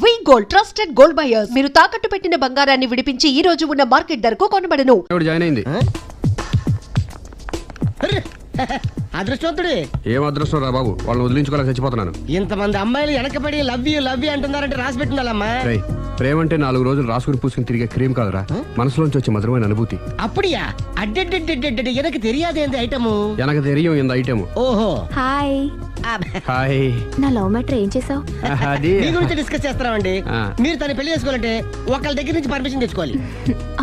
వి gold trusted gold buyers. మీరు తాకట్టు పెట్టిన బంగారాన్ని విడిపించి ఈ రోజు ఉన్న మార్కెట్ ధరకు కొనబడను. జాయిన్ అయింది. అదృష్టవంతుడే. ఏం అదృష్టం రా బాబు, వాళ్ళని వదిలించుకోలేక చచ్చిపోతున్నాను. ఇంతమంది అమ్మాయిలు వెనకబడి లవ్ యూ అంటున్నారంటే రాసి పెట్టిండాలమ్మా. ప్రేమ అంటే 4 రోజులు రాసుకుని పూసుకుని తిరిగే క్రీమ్ కాదురా, మనసులోంచి వచ్చే మధురమైన అనుభూతి. அப்படியா? అడ్డెడ్డెడ్డెడ్డెడ్ எனக்கு தெரியாதே இந்த ఐటము. எனக்கு தெரியும் இந்த ఐటమ్. ఓహో హాయ్. హాయ్. నా లవ్ మ్యాటర్ ఏం చేసావు? అది మీ గురించి డిస్కస్ చేస్తున్నామండి. మీరు తన పెళ్లి చేసుకోవాలంటే ఒకళ్ళ దగ్గర నుంచి పర్మిషన్ తెచ్చుకోవాలి.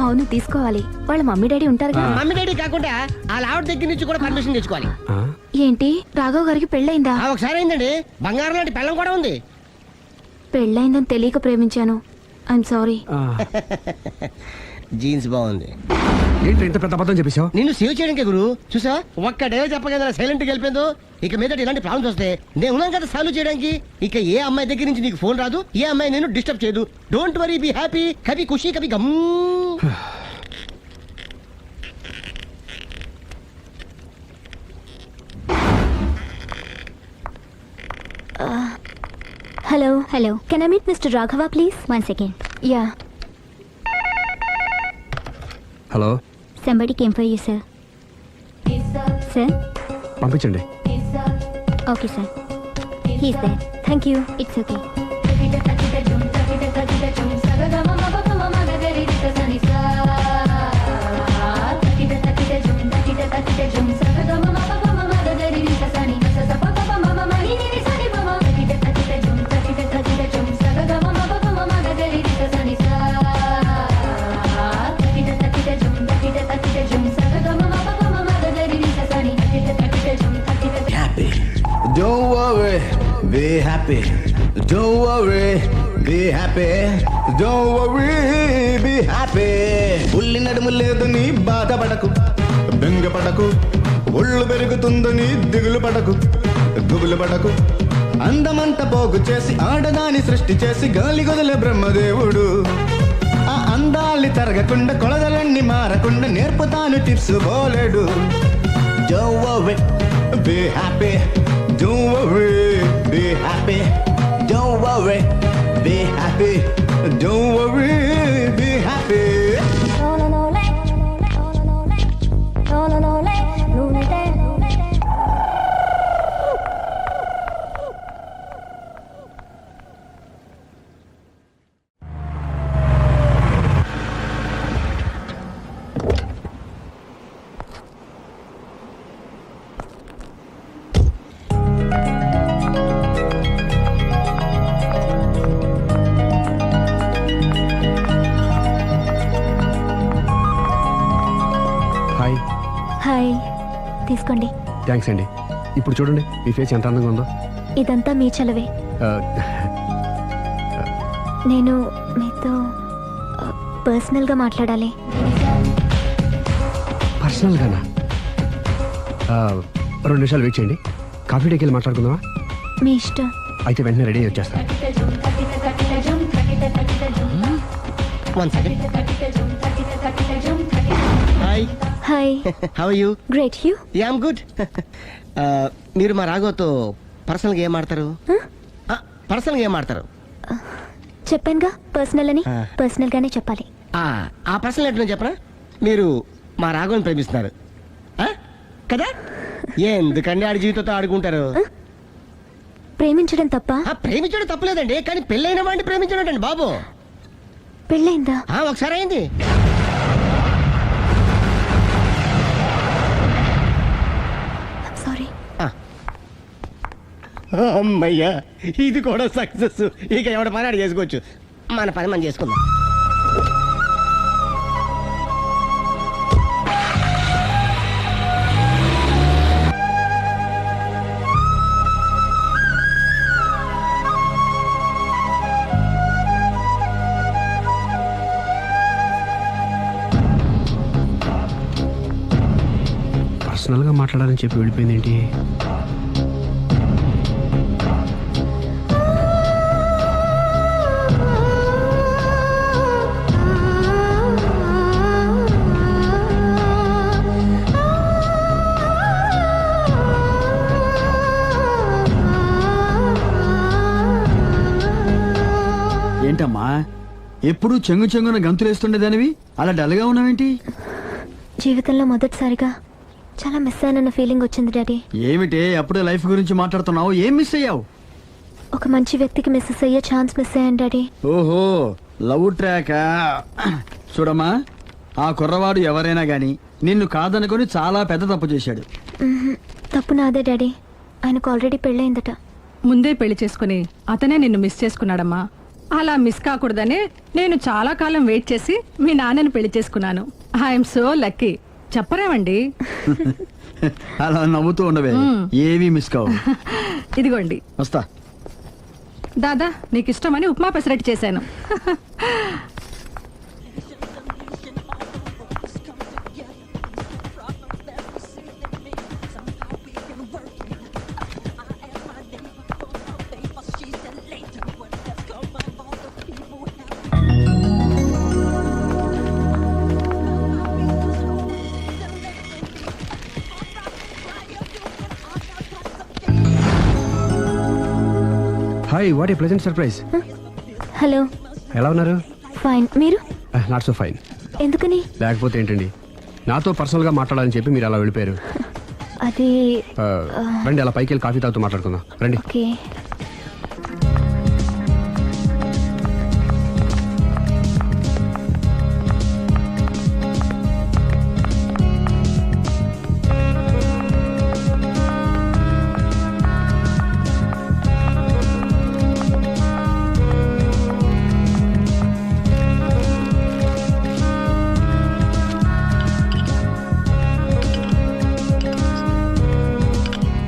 అవును తీసుకోవాలి. వాళ్ళ మమ్మీ డాడీ ఉంటారు కదా. మమ్మీ డాడీ కాకుండా వాళ్ళ ఆవిడ దగ్గర నుంచి కూడా పర్మిషన్ తెచ్చుకోవాలి. ఏంటి రాఘవ్ గారికి పెళ్ళైందా? ఒకసారి అయిందండి. బంగారం లాంటి పెళ్ళం కూడా ఉంది. పెళ్ళైందని తెలియక ప్రేమించాను. I'm sorry. జీన్స్ బాగుంది. ఏంటి ఇంత పెద్ద అబద్ధం చెప్పేశావు? నిన్ను సేవ్ చేయడానికి గురు చూసా ఒక్క డే చెప్పగల సైలెంట్ గా వెళ్ళిపోయిందో. ఇక మీద ఇలాంటి ప్రాబ్లమ్స్ వస్తే నేను ఉన్నాం కదా సాల్వ్ చేయడానికి. ఇక ఏ అమ్మాయి దగ్గర నుంచి నీకు ఫోన్ రాదు, ఏ అమ్మాయి నేను డిస్టర్బ్ చేయదు. Don't worry, be happy. Kabhi Khushi Kabhi Gham. Hello can I meet mister Raghava please? 1 second. Yeah. Hello. Somebody came for you, sir. Sir? పంపించండి. Okay, sir. He's there. Thank you. It's okay. Don't worry, be happy. Don't worry, be happy. Don't worry, be happy. ఉల్లి నడుము లేదని బాధపడకు, బెంగపడకు. ఒళ్ళు పెరుగుతుందని దిగులు పడకు, గుబులు పడకు. అందమంత పోగు చేసి ఆడదాని సృష్టి చేసి గాలి గొదలే బ్రహ్మదేవుడు. ఆ అందాల్ని తరగకుండా కొలదలన్నీ మారకుండా నేర్పుతాను tips బోలేడు. Don't worry, be happy. Don't worry, be happy. Don't worry, be happy. Don't worry, be happy. Hi. తీసుకోండి. థ్యాంక్స్ అండి. ఇప్పుడు చూడండి మీ ఫేస్ ఎంత అందంగా ఉందో. ఇదంతా మీ చలవే. నేను మీతో పర్సనల్గా మాట్లాడాలి. పర్సనల్గానా? 2 నిమిషాలు వెయిట్ చేయండి. కాఫీ డేకి వెళ్ళి మాట్లాడుకుందామా? మీ ఇష్టం. అయితే వెంటనే రెడీ అయ్యి వచ్చేస్తాను. Hi. Hi. How are you? Great. You? Yeah I'm good. మీరు మా రాఘవతో పర్సనల్గా ఏం ఆడతారు? పర్సనల్గా ఏం ఆడతారు? చెప్పానుగా పర్సనల్ అని. పర్సనల్ గానే చెప్పాలి. ఆ పర్సనల్ ఏంటో చెప్పరా? మీరు మా రాఘవని ప్రేమిస్తున్నారు కదా? ఎందుకండి ఆడి జీవితంతో ఆడుకుంటారు? ప్రేమించడం తప్ప? ప్రేమించడం తప్పలేదండి, కానీ పెళ్ళైన వాడిని ప్రేమించడం అండి బాబు. పెళ్ళైందా? ఒకసారి అయింది. సారీ. అమ్మయ్యా, ఇది కూడా సక్సెస్. ఇక ఎవడ పని ఆడు చేసుకోవచ్చు. మన పని మనం చేసుకుందాం. పర్సనల్గా మాట్లాడాలని చెప్పి వెళ్ళిపోయింది ఏంటి? ఏంటమ్మా ఎప్పుడు చెంగు చెంగున గంతులేస్తుండేదానివి అలా డల్గా ఉన్నావేంటి? జీవితంలో మొదటిసారిగా చాలా మిస్ అయినన్న ఫీలింగ్ వచ్చింది డాడీ. ఏమిటే అప్పుడే లైఫ్ గురించి మాట్లాడుతున్నావు? ఏం మిస్ అయ్యావు? ఒక మంచి వ్యక్తికి మిస్సెస్ అయ్యే ఛాన్స్ మిస్ అయ్యాను డాడీ. ఓహో, లవ్ ట్రాక్. చూడమ్మా, ఆ కుర్రవాడు ఎవరైనా గాని నిన్ను కాదనుకొని చాలా పెద్ద తప్పు చేశాడు. తప్పు నాదే డాడీ. ఆయనకు ఆల్రెడీ పెళ్ళయిందట. ముందే పెళ్లి చేసుకుని అతనే నిన్ను మిస్ చేసుకున్నాడమ్మా. అలా మిస్ కాకూడదనే నేను చాలా కాలం వెయిట్ చేసి మీ నాన్నని పెళ్లి చేసుకున్నాను. I am so lucky. చెప్పరేమండి? అలా నవ్వుతూ ఉండవే, ఏమీ మిస్ కావు. ఇదిగోండి. వస్తా. దాదా, నీకు ఇష్టమని ఉప్మా పెసరట్టు చేశాను. Hi, what a pleasant surprise. Hello. ఎలా ఉన్నారు? ఫైన్. మీరు? Not so fine. ఎందుకని? లేకపోతే ఏంటండి, నాతో పర్సనల్గా మాట్లాడాలని చెప్పి మీరు అలా వెళ్ళిపోయారు. అది రండి, అలా పైకి వెళ్ళి కాఫీ తాగుతూ మాట్లాడుకుందాం. రండి. ఓకే.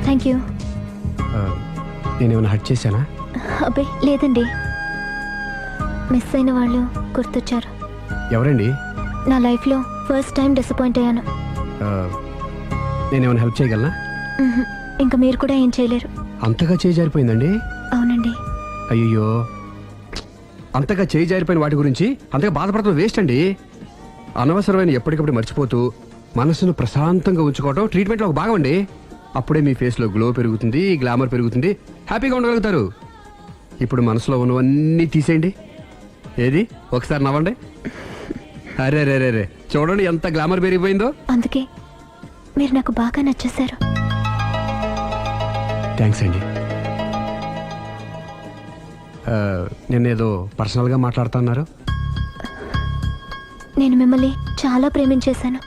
Thank you. నేనేమైనా హర్ట్ చేశానా? అబ్బే లేదండి. మిస్ అయిన వాళ్ళు గుర్తొచ్చారు. ఎవరండి? నా లైఫ్లో ఫస్ట్ టైం డిసప్పాయింట్ అయ్యాను. నేనేమైనా హెల్ప్ చేయగలనా? ఇంకా మీరు కూడా ఏం చేయలేరు. అంతగా చేయి జారిపోయిందండి? అవునండి. అయ్యో, అంతగా చేయి జారిపోయిన వాటి గురించి అంతగా బాధపడటం వేస్ట్ అండి. అనవసరమైన ఎప్పటికప్పుడు మర్చిపోతూ మనసును ప్రశాంతంగా ఉంచుకోవటం ట్రీట్మెంట్లో ఒక భాగం అండి. అప్పుడే మీ ఫేస్లో గ్లో పెరుగుతుంది, గ్లామర్ పెరుగుతుంది, హ్యాపీగా ఉండగలుగుతారు. ఇప్పుడు మనసులో ఉన్నవన్నీ తీసేయండి. ఏది, ఒకసారి నవ్వండి. అరే రే రే రే, చూడండి ఎంత గ్లామర్ పెరిగిపోయిందో. అందుకే మీరు నాకు బాగా నచ్చేశారు. థ్యాంక్స్ అండి. నేనేదో పర్సనల్గా మాట్లాడుతున్నారు. నేను మిమ్మల్ని చాలా ప్రేమించేశాను.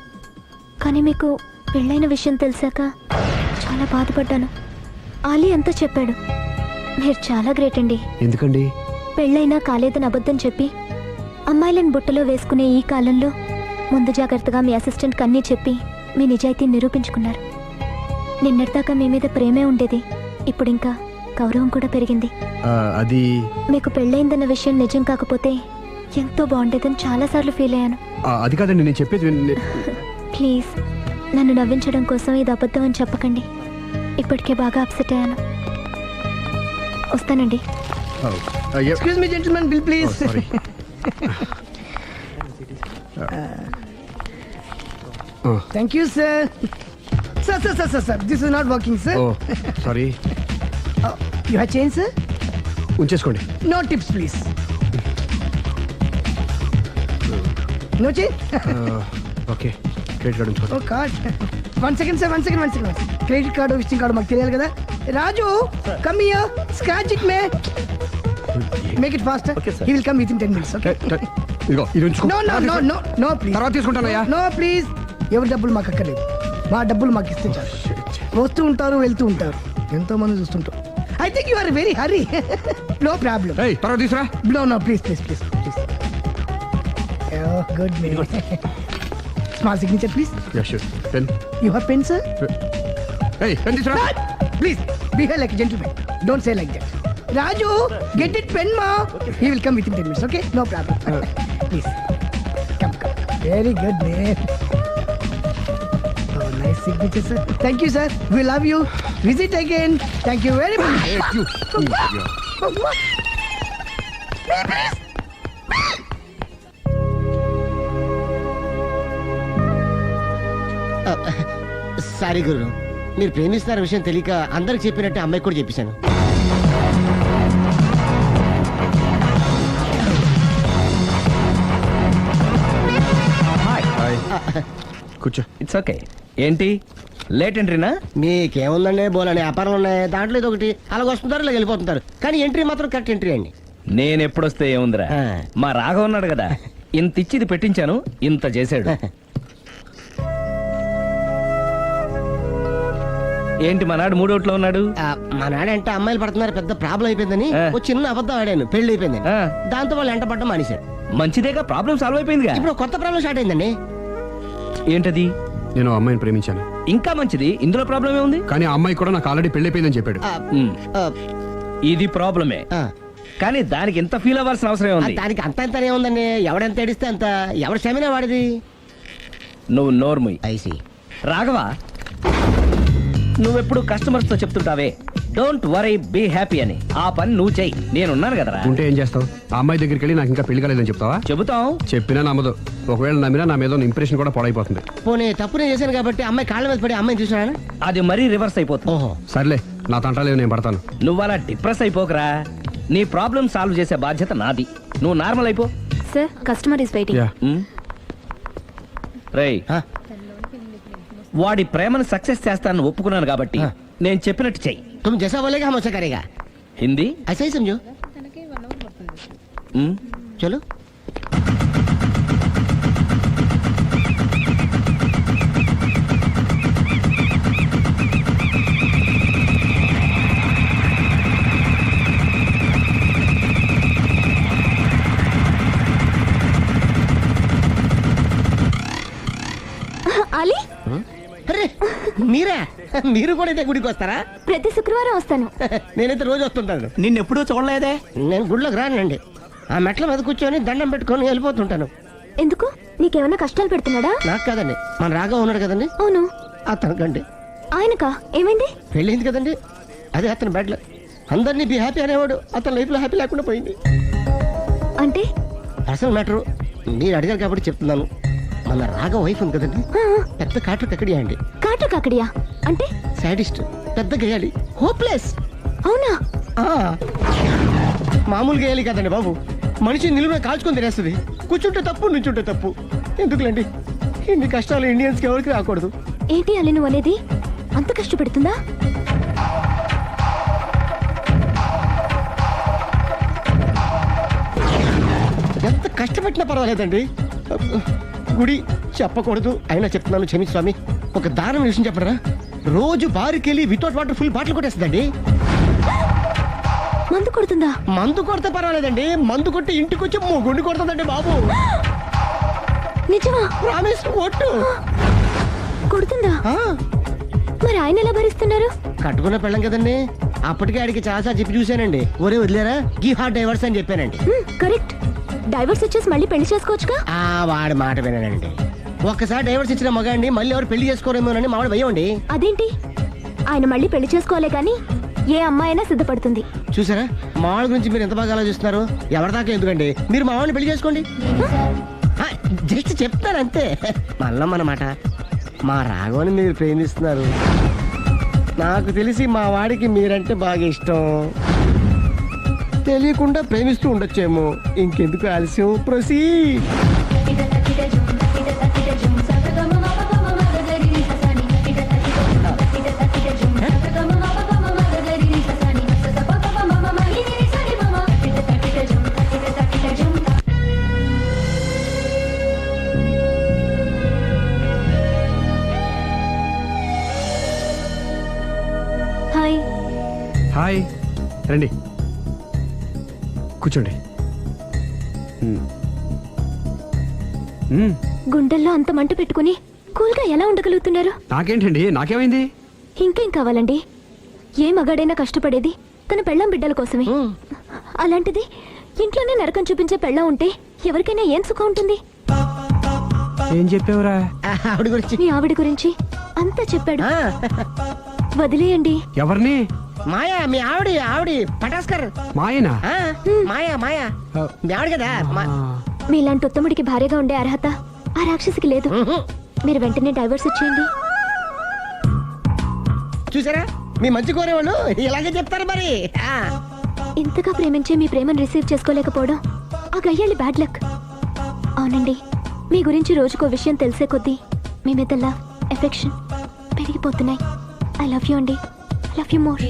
కానీ మీకు పెళ్ళైన విషయం తెలిసాక చాలా బాధపడ్డాను. ఆలీ అంతా చెప్పాడు. మీరు చాలా గ్రేట్ అండి. ఎందుకండి? పెళ్ళైనా కాలేదని అబద్ధం చెప్పి అమ్మాయిలను బుట్టలో వేసుకునే ఈ కాలంలో ముందు జాగ్రత్తగా మీ అసిస్టెంట్కి అన్నీ చెప్పి మీ నిజాయితీ నిరూపించుకున్నారు. నిన్నటిదాకా మీ మీద ప్రేమే ఉండేది, ఇప్పుడు ఇంకా గౌరవం కూడా పెరిగింది. అది మీకు పెళ్ళైందన్న విషయం నిజం కాకపోతే ఎంతో బాగుండేదని చాలాసార్లు ఫీల్ అయ్యాను. అది కాదండి నేను చెప్పేది. ప్లీజ్ నన్ను నవ్వించడం కోసం ఇది అబద్ధం అని చెప్పకండి. ఇప్పటికే బాగా అప్సెట్ అయ్యాను. వస్తానండి. Excuse me gentlemen, bill please. Thank you sir. Sir this is not working sir. Sorry. You have change sir? ఉంచేసుకోండి. No tips please. No change. Okay, credit card ఉంచుకోండి. Oh card. One second sir, one second. Credit card visiting card మాకు తెలియాలి కదా. Raju, come here, scratch it me. Make it faster. He will come with in 10 minutes. Okay. ఇదిగో ఇది ఉంచుకో. No please. తర్వాత తీసుకుంటానయ్యా. No please. ఎవరి డబ్బులు మాకు అక్కర్లేదు. మా డబ్బులు మాకు ఇస్తే చాలు. వస్తూ ఉంటారు, వెళ్తూ ఉంటారు, ఎంతో మంది చూస్తుంటారు. I think you are very hurry. No problem. ఏయ్, తర్వాత తీసురా. No please. Good may. Small signature please. Yeah sure. Pen. You have pen sir? ఏయ్, పెన్ తీసురా. Please, behave like a gentleman. Don't say like that. Raju, get it pen, ma. He will come within 10 minutes, okay? No problem. Please. Come. Very good, man. Oh, nice signature, sir. Thank you, sir. We love you. Visit again. Thank you very much. Thank you. Sorry గురు, మీరు ప్రేమిస్తున్న విషయం తెలియక అందరికి చెప్పినట్టే అమ్మాయి కూడా చెప్పేశాను. కూర్చో. It's okay. ఏంటి లేట్ ఎంట్రీనా? మీకేముందండి బోలని వ్యాపారాలు ఉన్నాయి, దాంట్లో ఇది ఒకటి అలాగ వస్తుంటారు ఇలా వెళ్ళిపోతుంటారు, కానీ ఎంట్రీ మాత్రం కరెక్ట్ ఎంట్రీ అండి. నేను ఎప్పుడొస్తే ఏముందిరా, ఆ. మా రాఘవ ఉన్నాడు కదా, ఇంత ఇచ్చిది పెట్టించాను, ఇంత చేశాడు. ఏంటి మనాడు మూడోట్లో ఉన్నాడు? మా నాడంటే అమ్మాయిలు పడుతున్నారు పెద్ద ప్రాబ్లం అయిపోయిందని ఆ. ఒక చిన్న అబద్ధం ఆడాను, పెళ్లి అయిపోయిందని. ఆ. దాంతో వాళ్ళు ఎంట పడడం మానేశారు. మంచిదేగా, ప్రాబ్లం సాల్వ్ అయిపోయిందిగా. ఇప్పుడు ఒక కొత్త ప్రాబ్లం స్టార్ట్ అయిందండి. ఏంటది? నేను ఆ అమ్మాయిని ప్రేమించాను, ఇంకా మంచిది, ఇందులో ప్రాబ్లం ఏముంది? కానీ ఆ అమ్మాయి కూడా నాకు ఆల్రెడీ పెళ్ళైపోయిందని చెప్పాడు. ఆ, ఉమ్, ఆ, ఇది ప్రాబ్లమే, ఆ. కానీ దానికి ఎంత ఫీల్ అవ్వాల్సిన అవసరం ఉంది? దానికి అంత ఎంతనే ఉందండి, ఎవడెంత ఏడిస్తే అంత, ఎవరి క్షమినా వాడిది. నువ్వు నోర్ముయ్. ఐసి రాఘవ, నువ్వెప్పుడు కస్టమర్స్ తో చెప్తుంటావే డోంట్ వరీ బీ హ్యాపీ అని, ఆ పని నువ్వు చెయ్యి, నేనున్నాను కదరా. ఉంటే ఏం చేస్తావు? ఆ అమ్మాయి దగ్గరికి వెళ్ళి నాకు ఇంకా పెళ్లి కాలేదని చెప్తావా? చెబుతాం. చెప్పినా నమ్మదు. ఒకవేళ నమ్మినా నా మీద ఇంప్రెషన్ కూడా పాడైపోతుంది. పోనీ తప్పు నేను చేశాను కాబట్టి అమ్మాయి కాళ్ళ మీద పడి అమ్మాయిని చూసినా. అది మరీ రివర్స్ అయిపోతుంది. ఓహో, సర్లే, నా తంటాలేవు, నేను పడతాను. నువ్వు అలా డిప్రెస్ అయిపోకరా, నీ ప్రాబ్లం సాల్వ్ చేసే బాధ్యత నాది, నువ్వు నార్మల్ అయిపో. Sir customer is waiting. Yeah. రేయ్, ఆ, వాడి ప్రేమను సక్సెస్ చేస్తానని ఒప్పుకున్నాను కాబట్టి ఆ. నేను చెప్పినట్టు చెయ్యి. तुम जैसा बोलेगा हम वैसा करेगा. హిందీ ऐसा ही समझो. ఉమ్, चलो. అలీ, అరే మీరా, మీరు కూడా అయితే గుడికి వస్తారా? ప్రతి శుక్రవారం వస్తాను. నేనైతే రోజు వస్తుంటాను. నిన్నెప్పుడూ చూడలేదే. నేను గుడిలోకి రానండి, ఆ మెట్ల మీద కూర్చొని దండం పెట్టుకొని వెళ్ళిపోతుంటాను. ఎందుకు? నీకేమైనా కష్టాలు పెడుతున్నాడా? నాకు కాదండి, మన రాగా ఉన్నాడు కదండి, అవును. అతనికండి. ఆయనకా? ఏమైంది? పెళ్ళైంది కదండి, అదే అతని బెడ్లో అందరినీ బి హ్యాపీ అనేవాడు, అతని లైఫ్లో హ్యాపీ లేకుండా పోయింది. అంటే అసలు మ్యాటరు మీరు అడిగారు కాబట్టి చెప్తున్నాను. మన రాగా వైఫ్ ఉంది కదండి, పెద్ద కాటు కక్కడియా అండి. కాటు కాకడియా అంటే? సాడిస్ట్, పెద్ద గేయాలి, హోప్లెస్. అవునా? మామూలు గేయాలి కదండి బాబు, మనిషి నిలువున కాల్చుకొని తినేస్తుంది. కూర్చుంటే తప్పు, నుంచుంటే తప్పు. ఎందుకులేండి ఇన్ని కష్టాలు ఇండియన్స్కి ఎవరికి రాకూడదు. ఏంటి అలీ నువ్వు అనేది? అంత కష్టపెడుతుందా? ఎంత కష్టపెట్టినా పర్వాలేదండి. గుడి చెప్పకూడదు అయినా చెప్తున్నాను, క్షమించు స్వామి. ఒక దారుణ విషయం చెప్పరా, రోజు బారుకెళ్ళి వితౌట్ వాటర్ ఫుల్ బాటిల్ కొట్టేస్తుందండి. మందు కొడుతుందా? మందు కొడితే పర్వాలేదండి, మందు కొట్టి ఇంటికి వచ్చి గుండు కొడుతుందండి బాబు. నిజమా? ప్రామిస్, ఒట్టు. కొడుతుందా? ఆ, మరి ఆయన ఎలా భరిస్తున్నారు? కట్టుకున్న పెళ్ళం కదండి, అప్పటికే ఆడికి చాలాసార్లు చెప్పి చూశానండి. ఒరే వదిలేరా, గీ హార్ట్ డైవర్స్ అని చెప్పానండి. కరెక్ట్. డైవర్స్ వచ్చేసి మళ్ళీ పెళ్లి చేసుకోవచ్చుగా. ఆ వాడి మాట వినానండి. ఒక్కసారి డైవర్స్ ఇచ్చిన మగాండి మళ్ళీ ఎవరు పెళ్లి చేసుకోరేమోనని మావాడు భయం అండి. అదేంటి? ఆయన మళ్ళీ పెళ్లి చేసుకోలే కానీ ఏ అమ్మాయినా సిద్ధపడుతుంది. చూసారా మావాడి గురించి మీరు ఎంత బాగా ఆలోచిస్తున్నారు. ఎవరిదాకా ఎందుకండి, మీరు మావాడిని పెళ్లి చేసుకోండి. జస్ట్ చెప్తారు అంతే. మళ్ళా మన మాట, మా రాఘవని మీరు ప్రేమిస్తున్నారు. నాకు తెలిసి మా వాడికి మీరంటే బాగా ఇష్టం. తెలియకుండా ప్రేమిస్తూ ఉండొచ్చేమో. ఇంకెందుకు ఆలస్యం, ప్రొసీడ్. హాయ్. హాయ్, రండి కూర్చోండి. గుండెల్లో అంత మంట పెట్టుకుని కూల్గా ఎలా ఉండగలుగుతున్నారు? నాకేంటండి, నాకేమైంది? ఇంకేం కావాలండి? ఏ మగాడైనా కష్టపడేది తన పెళ్ళాం బిడ్డల కోసమే. అలాంటిది ఇంట్లోనే నరకం చూపించే పెళ్ళాం ఉంటే ఎవరికైనా ఏం సుఖం ఉంటుంది? ఏం చెప్పావురా? ఆవిడ గురించి. మీ ఆవిడ గురించి అంతా చెప్పాడు. వదిలేయండి. ఎవరిని? మాయా, మీ ఆవిడ పటాస్కర్. మాయనా? మాయా మీ ఆవిడ కదా. మీలాంటి ఉత్తముడికి భార్యగా ఉండే అర్హత ఆ రాక్షసికి లేదు. మీరు వెంటనే డైవర్స్ ఇచ్చేయండి. చూసారా, మీ మంచి కోరేవాళ్ళు ఇలాగే చెప్తారు మరి. ఇంతగా ప్రేమించే మీ ప్రేమను రిసీవ్ చేసుకోలేకపోవడం ఆ గయ్యాలి బ్యాడ్ లక్. అవునండి, మీ గురించి రోజుకో విషయం తెలిసే కొద్దీ మీ మీద లవ్ ఎఫెక్షన్ పెరిగిపోతున్నాయి. ఐ లవ్ యూ అండి. I love you more.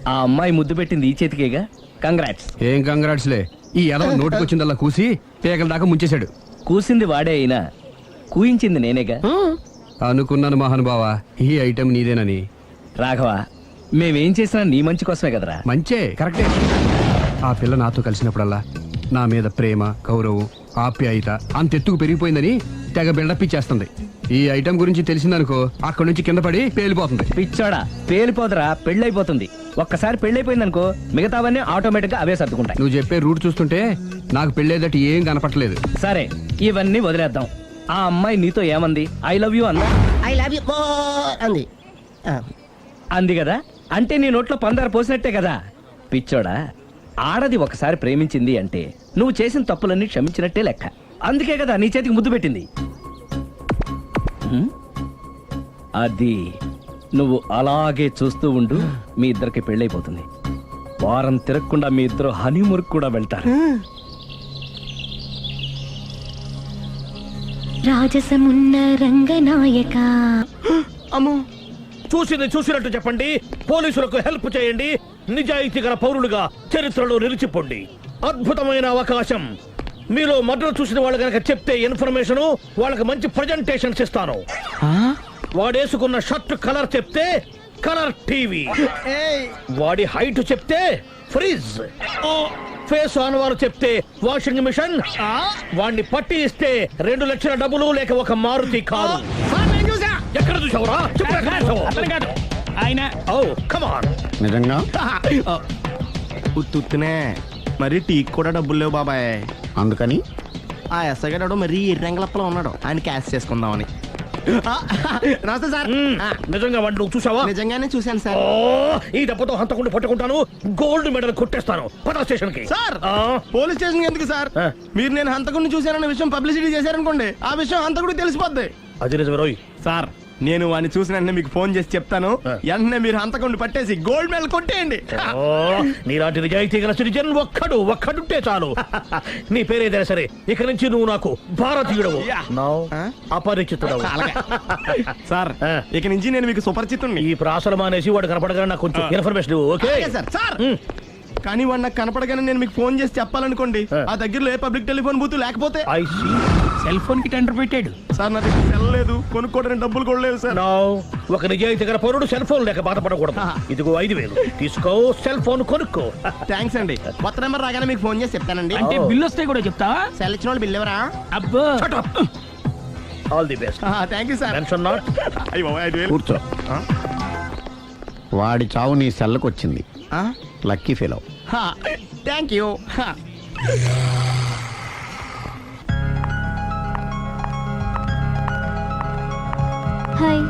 ఆ అమ్మాయి ముద్దు పెట్టింది ఈ చేతికేగా. కంగ్రాట్స్. ఏం కంగ్రాట్స్లే, ఈ ఎదవ నోటికొచ్చిందల్లా కూసి పేకల దాకా ముంచేశాడు. కూసింది వాడే అయినా కూయించింది నేనేగా. అనుకున్నాను మహానుభావ, ఈ ఐటెం నీదేనని. రాఘవ, మేమేం చేసినా నీ మంచి కోసమే కదరా. మంచే, కరెక్టే. ఆ పిల్ల నాతో కలిసినప్పుడల్లా నా మీద ప్రేమ, గౌరవం, ఆప్యాయత అంతెత్తుకు పెరిగిపోయిందని తెగ బిల్డప్ ఇచ్చేస్తుంది. ఈ ఐటెం గురించి తెలిసిందనుకో, అక్కడి నుంచి కింద పడి పేలిపోతుంది. పిచ్చోడా, పేలిపోదరా, పెళ్ళైపోతుంది. ఒక్కసారి పెళ్ళైపోయిందనుకో మిగతావన్నీ ఆటోమేటిక్ గా అవే సర్దుకుంటాయి. నువ్వు చెప్పే రూట్ చూస్తుంటే నాకు పెళ్ళేదట ఏం కనపట్లేదు. సరే, ఇవన్నీ వదిలేద్దాం. ఆ అమ్మాయి నీతో ఏమంది? ఐ లవ్ యూ అందా? ఐ లవ్ యూ అంది. అంది కదా, అంటే నీ నోట్లో పందారు పోసినట్టే కదా. పిచ్చోడా, ఆడది ఒకసారి ప్రేమించింది అంటే నువ్వు చేసిన తప్పులన్నీ క్షమించినట్టే లెక్క. అందుకే కదా నీ చేతికి ముద్దు పెట్టింది. అది నువ్వు అలాగే చూస్తూ ఉండు, మీ ఇద్దరికి పెళ్ళైపోతుంది. వారం తిరగకుండా మీ ఇద్దరు హనీమూర్ కూడా వెళ్తారు. రాజసమున్న రంగనాయక. అమ్మో, చూసినట్టు చెప్పండి. పోలీసులకు హెల్ప్ చేయండి. నిజాయితీ గల పౌరులుగా చరిత్రలో నిలిచిపోండి. అద్భుతమైన అవకాశం. మీలో మర్డర్ చూసిన వాళ్ళు కనుక చెప్తే ఇన్ఫర్మేషన్, వాళ్ళకి మంచి ప్రజెంటేషన్స్ ఇస్తాను. వాడేసుకున్న షర్ట్ కలర్ చెప్తే కలర్ టీవీ, వాడి హైట్ చెప్తే ఫ్రిజ్, ఫేస్ ఆన్ వారు చెప్తే వాషింగ్ మిషన్, వాడిని పట్టి ఇస్తే 2 లక్షల డబ్బులు లేక ఒక మారుతి కారు. ఎక్కడ చూసావురా? ఆయన నిజంగా ఉత్తునే మరి టీకి కూడా డబ్బులు లేవు బాబాయ్. అందుకని ఆ ఎస్ఐ గారు మరీ ఎర్రంగలప్పలో ఉన్నాడు, ఆయన క్యాష్ చేసుకుందామని. నమస్తే సార్. నిజంగా వాడిని నువ్వు చూసావా? నిజంగానే చూశాను సార్. ఈ దెబ్బతో హంతకుండా పట్టుకుంటాను, గోల్డ్ మెడల్ కొట్టేస్తాను. పద స్టేషన్ కి. సార్, పోలీస్ స్టేషన్ ఎందుకు సార్? మీరు నేను హంతకుడిని చూశానన్న విషయం పబ్లిసిటీ చేశారనుకోండి, ఆ విషయం హంతకుడికి తెలిసిపోద్ది. అది నిజమే రోయ్. సార్, నేను వాడిని చూసిన వెంటనే మీకు ఫోన్ చేసి చెప్తాను. వెంటనే మీరు హంతకుడిని పట్టేసి గోల్డ్ మెడల్ కొట్టేయండి. నీలాంటి నిజాయితీ గల సిటిజన్ ఒక్కడుంటే చాలు. నీ పేరేదైనా సరే, ఇక నుంచి నువ్వు నాకు భారతీయుడవు, అపరిచితుడవు. సార్, ఇక నుంచి నేను మీకు సుపరిచితుడిని. ఈ ప్రాసలు మానేసి వాడు కనపడగానే నాకు కొంచెం ఇన్ఫర్మేషన్ ఇవ్వు, ఓకే? సార్, కానీ వాడు నాకు కనపడగానే నేను మీకు ఫోన్ చేసి చెప్పాలనుకోండి, ఆ దగ్గరలో ఏ పబ్లిక్ టెలిఫోన్ బూత్ లేకపోతే. సెల్ ఫోన్ కి టెండర్ పెట్టాడు. సార్, నా దగ్గర సెల్ లేదు, కొనుక్కోవడానికి డబ్బులు కూడా లేవు సార్. ఒక నిజాయితీ గల పౌరుడు సెల్ ఫోన్ లేక బాధపడకూడదు. ఇదిగో 5,000 తీసుకో, సెల్ ఫోన్ కొనుక్కో. థ్యాంక్స్ అండి. కొత్త నెంబర్ రాగానే మీకు ఫోన్ చేసి చెప్తానండి. అంటే బిల్లు వస్తే కూడా చెప్తా? సెల్ ఇచ్చిన వాళ్ళు బిల్ ఎవరా? అబ్బో, all the best. Thank you sir. Tension not. కూర్చో. వాడి చావు నీ సెల్లకు వచ్చింది. Lucky fellow. Thank you. Hi.